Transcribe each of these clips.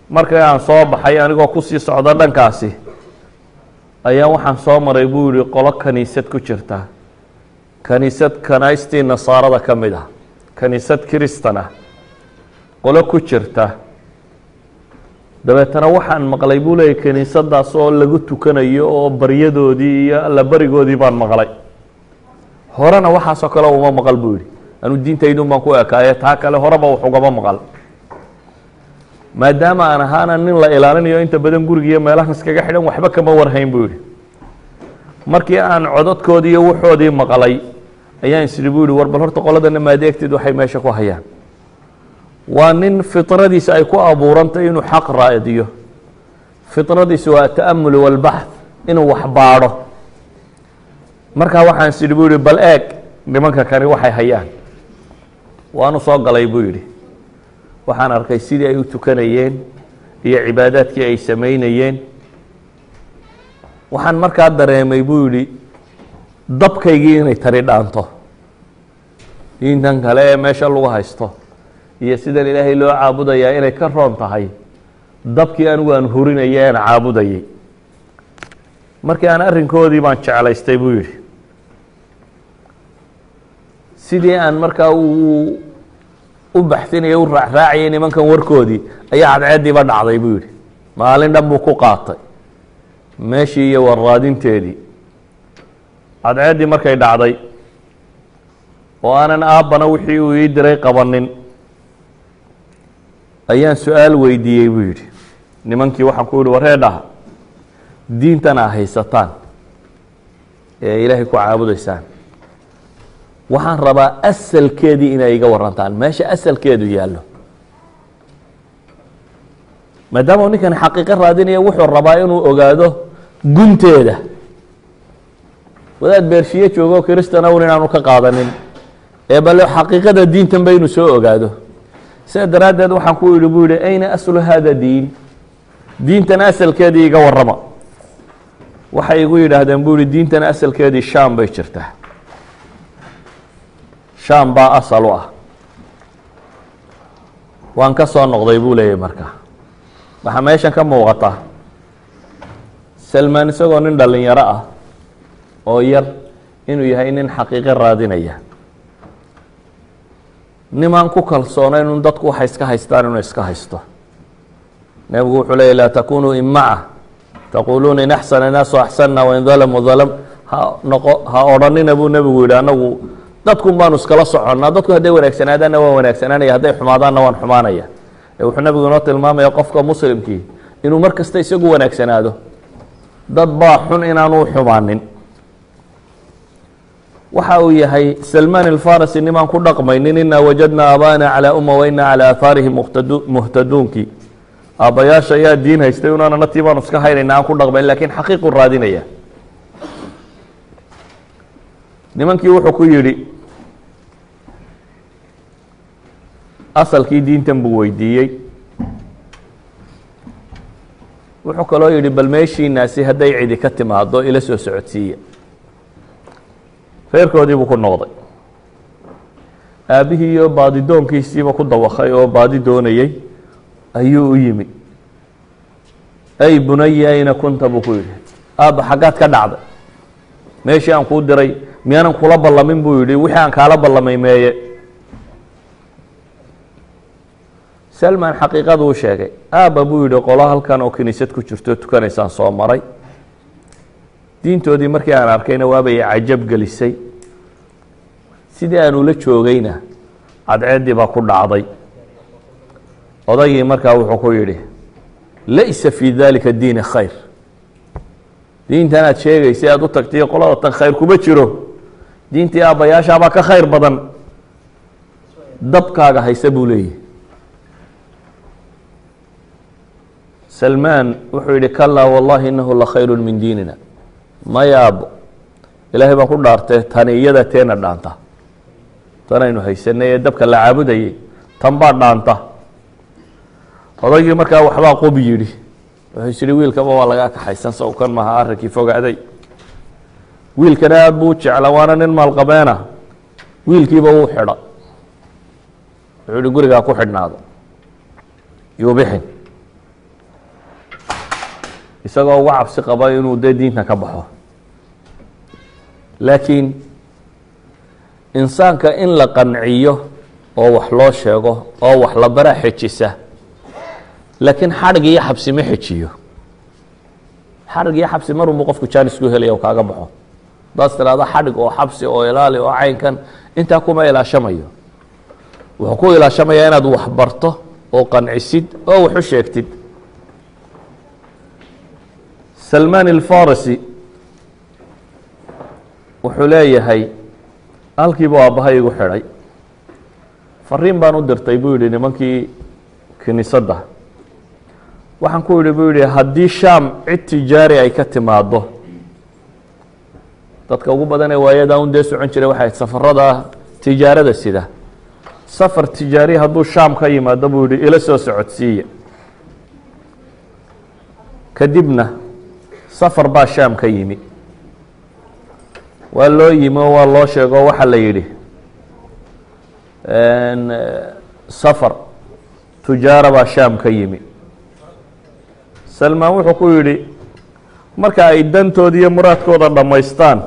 markii aan soo baxay anigoo ku sii socda dhankaasi ayaa waxaan soo maray buu yidhi qolo kaniisad ku jirta, kaniisad kanaystii nasaarada ka mid ah, kaniisad kiristan ah qolo ku jirta. dabeetana waxaan maqlay buu leeyay kaniisadaas oo lagu tukanayo oo baryadoodii iyo alla barigoodii baan maqlay. horena waxaasoo kale uma maqal buu yidhi, anu diintaydun baan ku ekaaye taa kale horeba wax ugama maqal. maadaama aan ahaana nin la ilaalinayo inta badan gurigiiyo meelahan iskaga xidhan waxba kama warhayn buu yidhi. markii aan codadkoodii iyo wuxoodii maqlay ayaan isiri buu yihi war bal horta qoladana maadeegteed waxay meesha ku hayaan. waa nin fitradiisa ay ku abuurantay inuu xaq raadiyo, fitradiisa waa ta'amul walbaxth, inuu wax baadho. markaa waxaan isiri buu yihi bal eeg nimanka kani waxay hayaan. waanu soo galay buu yidhi, waxaan arkay sidii ay u tukanayeen iyo cibaadaadkii ay samaynayeen. waxaan markaa dareemay buu yidhi dabkaygii inay tari dhaanto diintan kale ee meesha lagu haysto iyo sidan ilaahay loo caabudayaa inay ka roon tahay dabkii anigu aan hurinaya aan caabudayay. markii aan arrinkoodii baan jeclaystay buu yidhi, sidii aan markaa u baxsinaya u raacraacayay nimankan warkoodii ayaa cadceeddiiba dhacday buu yidhi. maalin dhan buu ku qaatay meeshii iyo warraadinteedii. cadceeddii markay dhacday oo aanan aabbana wixii uu ii diray qabanin ayaan su-aal weydiiyey buu yidhi nimankii. waxaan ku yidhi waree dhaha diintan aa haysataan ee ilaahay ku caabudaysaan, waxaan rabaa asalkeedii inay iga warantaan, meesha asalkeedu yaallo. maadaama ninkan xaqiiqo raadinaya wuxuu rabaa inuu ogaado gunteeda. wadaad beershiye joogo kiristana un inaanu ka qaadanin ee bale xaqiiqada diintan ba inuu soo ogaado. sidaa daraaddeed waxaan ku yidhi buu yihi ayna aslu hada diin, diintan asalkeedii iga warrama. waxay igu yidhaahdeen buu yihi diintan asalkeedii shaam bay jirtaa, shaam baa asal u ah. waan ka soo noqday buu leeyahy. marka waxaa meeshan ka muuqata salmaan isagoo nin dhalinyaro ah oo yar inuu yahay nin xaqiiqo raadinaya, nimaan ku kalsoonayn un dadku waxay iska haystaan inuu iska haysto. nebigu wuxuu leeyay laa takunuu imaca taquuluuna in axsana naasu axsanna wain dalamuu dalam. ha odhanina buu nebigu yidhi anagu dadkun baanu iskala soconnaa, dadku hadday wanaagsanaadaanna waan wanaagsanaanaya, hadday xumaadaanna waan xumaanaya. wuxuu nebigu inoo tilmaamaya qofka muslimkii inuu mar kasta isagu wanaagsanaado, dad baa xun inaanu xumaanin. waxa uu yahay salmaan alfarisi nimaan ku dhaqmaynin inaa wajadnaa aabaana calaa umma wa inaa calaa aahaarihim muhtaduunkii. aabbayaasha ayaa diin haystay unaanana tii baanu iska haynayna aan ku dhaqmayn, laakiin xaqiiqu raadinaya. nimankii wuxuu ku yidhi asalkii diintan buu weydiiyey. wuxuu kaloo yidhi bal meeshiinaasi hadday cidi ka timaado ila soo socodsiiya. reerkoodii buu ku noqday. aabbihii iyo baadidoonkiisiiba ku dawakay oo baadi doonayey ayuu u yimi. ay bunaya ayna kunta buu ku yidhi, aabba xaggaad ka dhacday? meeshii aan kuu diray miyaanan kula ballamin buu yidhi, wixii aan kaala ballamay meeye? salmaan xaqiiqadu u sheegay. aabba buu yidhi qolo halkan oo kiniisad ku jirto tukanaysaan soo maray, diintoodii markii aan arkayna waabay cajab gelisay. sidii aan ula joogayna cadceeddii baa ku dhacday. odaygii markaa wuxuu ku yidhi laysa fii dalika diini khayr, diintan aad sheegaysay aada u tagtay qolada tan khayr kuma jiro, diintii aabbayaashaabaa ka khayr badan, dabkaaga haysa buu leeyahy. salmaan wuxuu yidhi kalaa wallahi inahu la khayru min diinina. maya aabbo, ilaahay baan ku dhaartee tani iyada teena dhaanta, tanaynu haysanay ee dabka la caabudayay tan baa dhaanta. odaygii markaa waxbaa qobi yidhi, wuxuu is yihi wiilkaba waa lagaa kaxaysan, sawkan maha arrinkii fogaaday. wiilkana aada buu u jecla, waana nin maalqabeena. wiilkiiba wuu xidha, wuxuu yihi gurigaa ku xidhnaado yuu bixin. isagoo uga cabsi qaba inuu dee diinta ka baxo. laakiin insaanka in la qanciyo oo wax loo sheego oo wax la bara xejisa, laakiin xadhig iyo xabsi ma xejiyo. xadhig iyo xabsi marunbu qofku jaanis ku helaya oo kaaga baxo. hadaas tiraahdo xadhig oo xabsi oo ilaali oo caynkan, intaa kuma ilaashamayo. wuxuu ku ilaashamayaa inaad wax barto oo qancisid oo wax u sheegtid. salmaan alfarisi wuxuu leeyahay halkiibuu aabbahay igu xidhay, fariin baan u dirtay buu yidhi nimankii kiniisadda. waxaan ku yidhi buu yidhi haddii shaam cid tijaari ay ka timaado, dadka ugu badan ee waayadaa un dee socon jiray waxay safarada tijaarada sida, safar tijaari hadduu shaam ka yimaado buu yidhi ila soo socodsiiya. kadibna safar baa shaam ka yimi, waa loo yimi oo waa loo sheego waxaa la yidhi safar tujaara baa shaam ka yimi. salmaan wuxuu ku yidhi marka ay dantoodi iyo muraadkooda dhammaystaan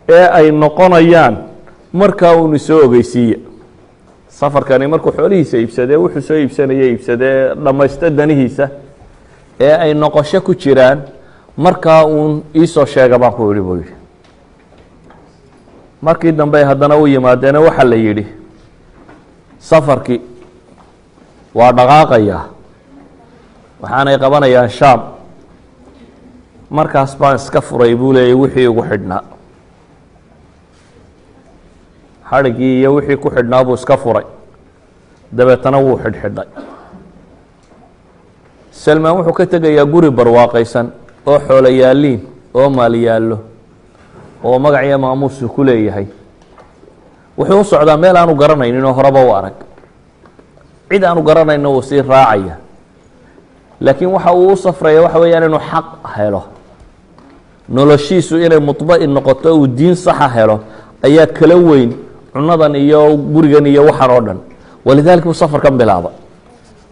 ee ay noqonayaan, markaa uuni soo ogeysiiya. safarkani markuu xoolihiisa iibsadee wuxuu soo iibsanaya iibsadee dhammaysta danihiisa ee ay noqosho ku jiraan, markaa uun iisoo sheega baan ku yidhi buu yidhi. markii dambe haddana u yimaadeena waxaa la yidhi safarkii waa dhaqaaqayaa, waxaanay qabanayaan shaam. markaas baan iska furay buu leeyay wixii ugu xidhnaa, xadhiggii iyo wixii ku xidhnaa buu iska furay, dabeetana wuu xidhxidhay. salmaan wuxuu ka tegayaa guri barwaaqaysan oo xoolo yaaliin oo maal yaallo oo magac iyo maamuusu ku leeyahay. wuxuu u socdaa meel aanu garanaynin oo horeba u arag, cid aanu garanayno uu sii raacaya. laakiin waxa uu u safraya waxa weeyaan inuu xaq helo, noloshiisu inay mudba'in noqoto, uu diin saxa helo ayaa kala weyn cunadan iyo gurigan iyo waxan oo dhan. walidaalika buu safarkan bilaaba.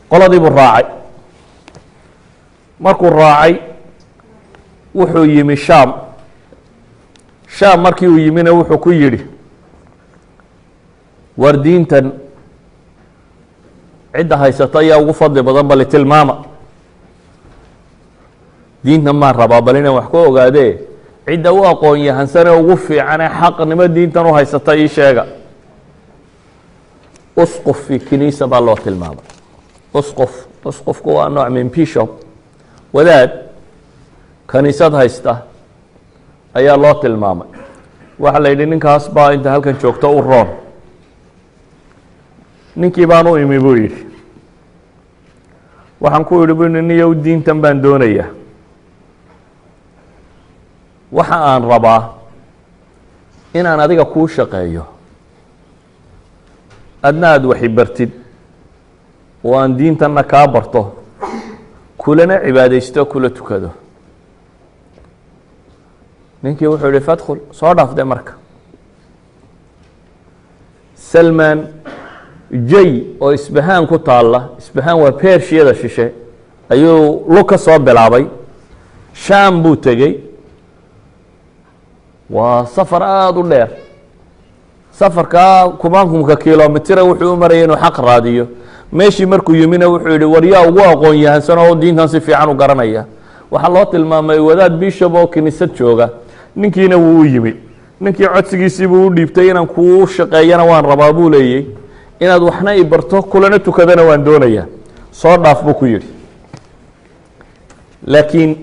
qoladii buu raacay. markuu raacay wuxuu yimi shaam. shaam markii uu yimina wuxuu ku yidhi war diintan cidda haysata ayaa ugu fadli badan, bali tilmaama. diintan maan rabaa bal inaan wax ku ogaadee cidda u aqoon yahansane ugu fiicanee xaqnimo diintan u haysata ii sheega. usquf fi kiniisa baa loo tilmaamay. usqufku waa nooc min bishop, wadaad kaniisad haysta ayaa loo tilmaamay. waxaa la yidhi ninkaas baa inta halkan joogto u roon. ninkii baan u imi buu yidhi, waxaan ku yidhi bu niyow diintan baan doonayaa, waxa aan rabaa inaan adiga kuu shaqeeyo, adna aada waxi bartid oo aan diintanna kaa barto, kulana cibaadaysto kula tukado. ninkii wuxuu yihi fadkhul, soo dhaafde marka. salmaan jay oo isbahaan ku taalla, isbahaan waa beershiyada shishe, ayuu lug ka soo bilaabay. shaam buu tegey. waa safar aada u dheer. safarkaa kumaankumka kilomitira wuxuu u maraya inuu xaq raadiyo. meeshii markuu yimina wuxuu yihi war yaa ugu aqoon yahansan oo diintan si fiican u garanaya. waxaa loo tilmaamay wadaad bishop oo kiniisad jooga. ninkiina wuu u yimi. ninkii codsigiisiibuu u dhiibtay, inaan kuu shaqeeyana waan rabaa buu leeyey, inaad waxna i barto kulana tukadana waan doonayaa, soo dhaaf buu ku yidhi. laakiin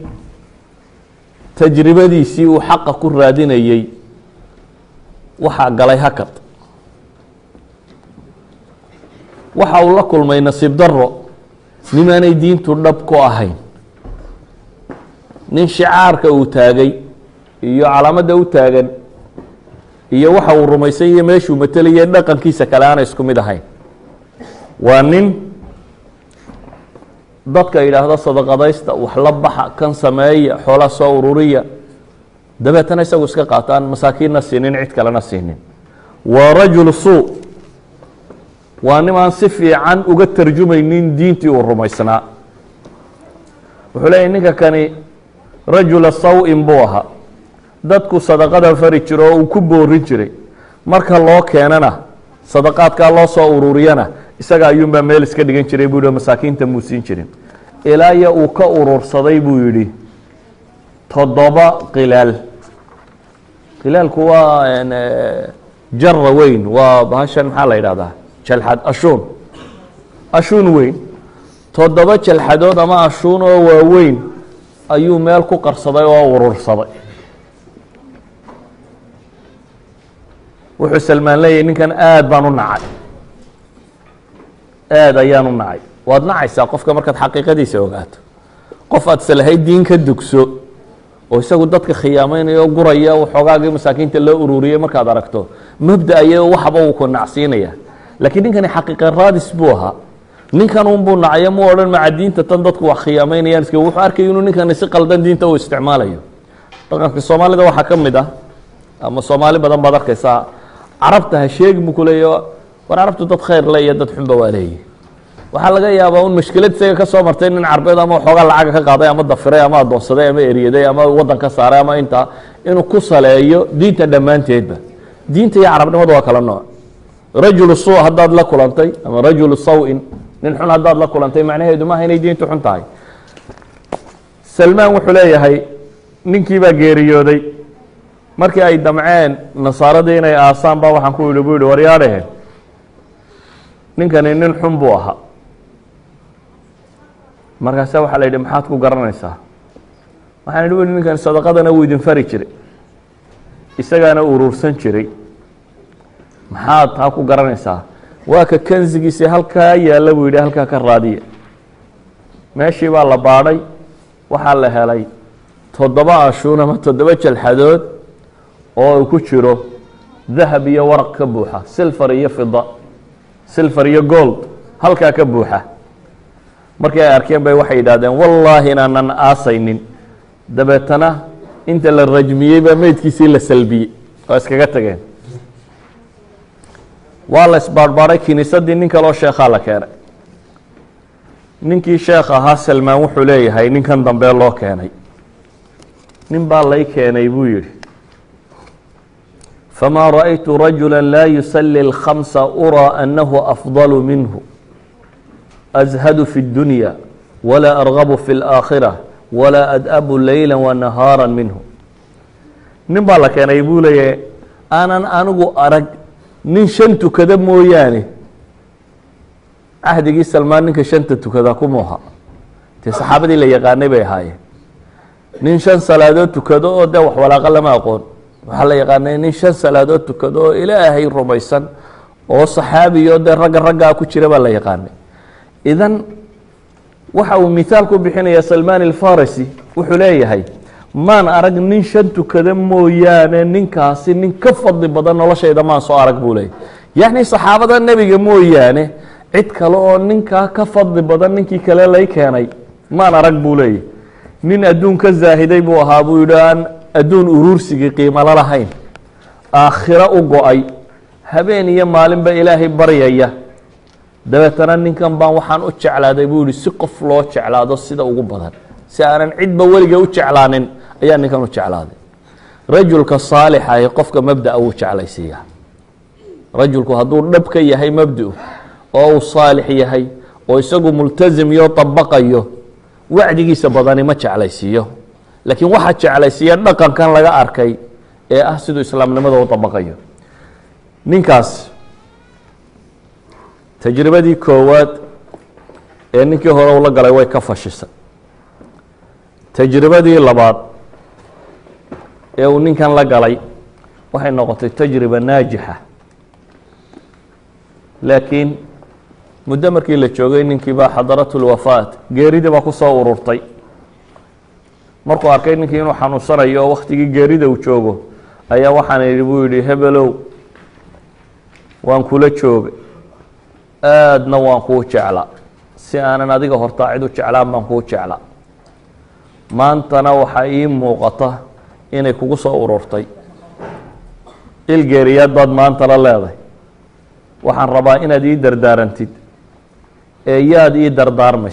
tajribadiisii uu xaqa ku raadinayey waxaa galay hakad. waxa uu la kulmay nasiib daro nimaanay diintu dhab ku ahayn. nin shicaarka uu taagay iyo calaamadda u taagan iyo waxa uu rumaysan iyo meeshuu matelaya dhaqankiisa kale aana isku mid ahayn. waa nin dadka yidhaahdo sadaqadaysta, wax la baxa, kan sameeya, xoolaa soo ururiya, dabeetana isagu iska qaataan, masaakiinna siinin, cid kalena siinin. waa rajul suu. waa nim aan si fiican uga tarjumaynin diintii uu rumaysnaa. wuxuu leeyahy ninka kani rajula saw-in buu ahaa dadku sadaqada fari jiro oo uu ku boorin jiray marka loo keenana sadaqaadkaa loo soo ururiyana isaga ayuunbaa meel iska dhigan jiray buu yihi masaakiinta muu siin jirin ilaa iyo uu ka urursaday buu yidhi 7 qilaal qilaalku waa jara weyn waa bahashan maxaa la yidhahdaa jalxad ashuun weyn 7 jalxadood ama ashuun oo waaweyn ayuu meel ku qarsaday oo urursaday wuxuu salmaan leeyahy ninkan aad baan u nacay aad ayaan u nacay waad nacaysaa qofka markaad xaqiiqadiisa ogaato qof aad salahayd diin ka dugso oo isagu dadka khiyaameynaya oo guraya waxoogaagii masaakiinta loo ururiyey markaad aragto mabda-aya waxba uu ku nacsiinaya laakiin ninkani xaqiiqa raadis buu ahaa ninkan unbuu nacayo mu odhan maca diinta tan dadku wax khiyaameynayaan iska wuxuu arkay inuu ninkani si qaldan diinta uu isticmaalayo dhaqanka soomaalida waxaa ka mid ah ama soomaali badan baad arkaysaa carabta ha sheegi buu ku leeya war carabtu dad khayr le iyo dad xunba waa leeyihi waxaa laga yaabaa un mashkilad isaga ka soo martay nin carbeed ama waxoogaa lacaga ka qaaday ama dafiray ama adoonsaday ama eryaday ama waddan ka saaray ama intaa inuu ku saleeyo diinta dhammaanteedba diinta iyo carabnimadu waa kala nooc rajulu suu haddaad la kulantay ama rajulu saw-in nin xun haddaad la kulantay macnaheedu maaha inay diintu xun tahay salmaan wuxuu leeyahay ninkii baa geeriyooday markii ay damceen nasaaradii inay aasaan baa waxaan ku yidhi buu yihi waryaadhahe ninkani nin xun buu ahaa markaasa waxaa la yidhi maxaad ku garanaysaa waxaan idhi weli ninkani sadaqadana wuu idin fari jiray isagaana urursan jiray maxaad taa ku garanaysaa waa ka kansigiisii halkaa yaalla buu yidhi halkaa ka raadiya meeshii baa la baadhay waxaa la helay 7 ashuun ama 7 jalxadood oo uu ku jiro dahab iyo waraq ka buuxa silfar iyo fida silfar iyo gold halkaa ka buuxa markii ay arkeen bay waxay yidhahdeen wallaahi inaanan aasaynin dabeetana inta la rajmiyey baa meydkiisii la salbiyey oo iskaga tageen waa la isbaarbaaray kiniisadii nin kaloo sheekhaa la keenay ninkii sheekh ahaa salmaan wuxuu leeyahay ninkan dambe loo keenay nin baa lay keenay buu yidhi فما رأيت رجلا لا يصلي الخمس أرى أنه أفضل منه أزهد في الدنيا ولا أرغب في الآخرة ولا أدأب ليلا ونهارا منه نبا لك أنا يقول أنا أنغو أرق نين شنتو كذا موياني عهدي سلمان نك شنتو كذا كموها تسحابدي اللي يقاني بي هاي نين شن صلاة كذا ده ولا قل ما أقول waxaa la yaqaanay nin 5 salaadood tukado oo ilaahay rumaysan oo saxaabiyo de ragga ku jira baa la yaqaanay idan waxa uu misaal ku bixinaya Salman al-Farisi wuxuu leeyahay maan arag nin 5 tukada mooyaane ninkaasi nin ka fadli badan noloshayda maan soo arag buu leeyahay yani saxaabada nabiga mooyaane cid kale oo ninka ka fadli badan ninkii kale lay keenay maan arag buu leeyahay nin adduunka zaahiday buu ahaa buu yidhaan adduun urursigii qiimo la lahayn aakhiro u go-ay habeen iyo maalinba ilaahay baryaya dabeetana ninkan baan waxaan u jeclaaday buu yihi si qof loo jeclaado sida ugu badan si aanan cidba weliga u jeclaanin ayaa ninkan u jeclaaday rajulka saalixa ee qofka mabda uu jeclaysiiya rajulku hadduu dhab ka yahay mabda oo uu saalix yahay oo isagu multazim iyo tabaqayo wacdigiisa badani ma jeclaysiiyo laakiin waxa jeclaysiiya dhaqankan laga arkay ee ah sidoo islaamnimada uu tabaqayo ninkaas tajribadii koowaad ee ninkii hore uu la galay way ka fashisay tajribadii labaad ee uu ninkan la galay waxay noqotay tajriba naajixa laakiin muddo markii la joogay ninkii baa xadaratul wafaat geeridii baa ku soo ururtay markuu arkay ninkii inuu xanuunsanayo oo waktigii geerida uu joogo ayaa waxaan idhi buu yidhi hebelow waan kula joogay aadna waan kuu jeclaa si aanan adiga hortaa cid u jeclaan baan kuu jeclaa maantana waxaa ii muuqata inay kugu soo ururtay il geeriyaad baad maanta la leedahay waxaan rabaa inaad ii dardaarantid ee yaad ii dardaarmaysa